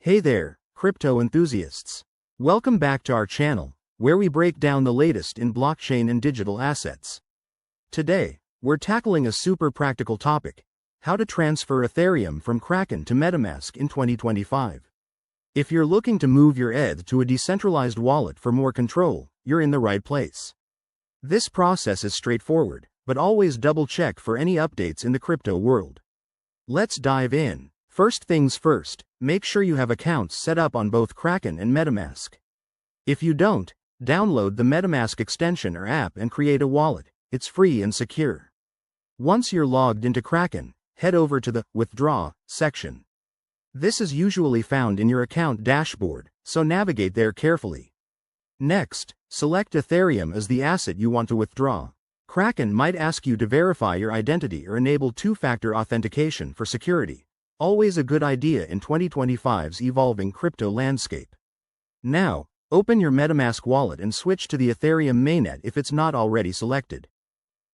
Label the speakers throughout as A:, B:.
A: Hey there, crypto enthusiasts. Welcome back to our channel, where we break down the latest in blockchain and digital assets. Today, we're tackling a super practical topic: how to transfer Ethereum from Kraken to MetaMask in 2025. If you're looking to move your ETH to a decentralized wallet for more control, you're in the right place. This process is straightforward, but always double-check for any updates in the crypto world. Let's dive in. First things first, make sure you have accounts set up on both Kraken and MetaMask. If you don't, download the MetaMask extension or app and create a wallet. It's free and secure. Once you're logged into Kraken, head over to the Withdraw section. This is usually found in your account dashboard, so navigate there carefully. Next, select Ethereum as the asset you want to withdraw. Kraken might ask you to verify your identity or enable two-factor authentication for security. Always a good idea in 2025's evolving crypto landscape. Now, open your MetaMask wallet and switch to the Ethereum mainnet if it's not already selected.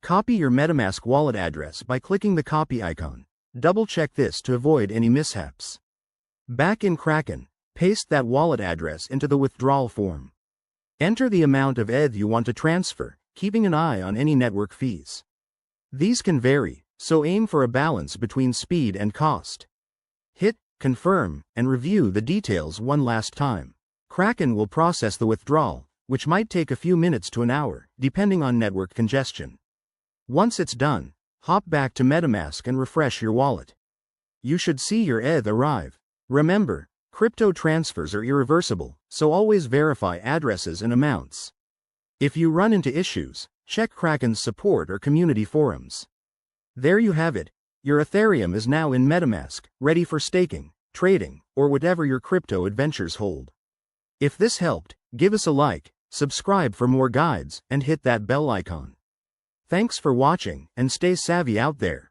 A: Copy your MetaMask wallet address by clicking the copy icon. Double-check this to avoid any mishaps. Back in Kraken, paste that wallet address into the withdrawal form. Enter the amount of ETH you want to transfer, keeping an eye on any network fees. These can vary, so aim for a balance between speed and cost. Hit Confirm and review the details one last time. Kraken will process the withdrawal, which might take a few minutes to an hour, depending on network congestion. Once it's done, hop back to MetaMask and refresh your wallet. You should see your ETH arrive. Remember, crypto transfers are irreversible, so always verify addresses and amounts. If you run into issues, check Kraken's support or community forums. There you have it. Your Ethereum is now in MetaMask, ready for staking, trading, or whatever your crypto adventures hold. If this helped, give us a like, subscribe for more guides, and hit that bell icon. Thanks for watching, and stay savvy out there.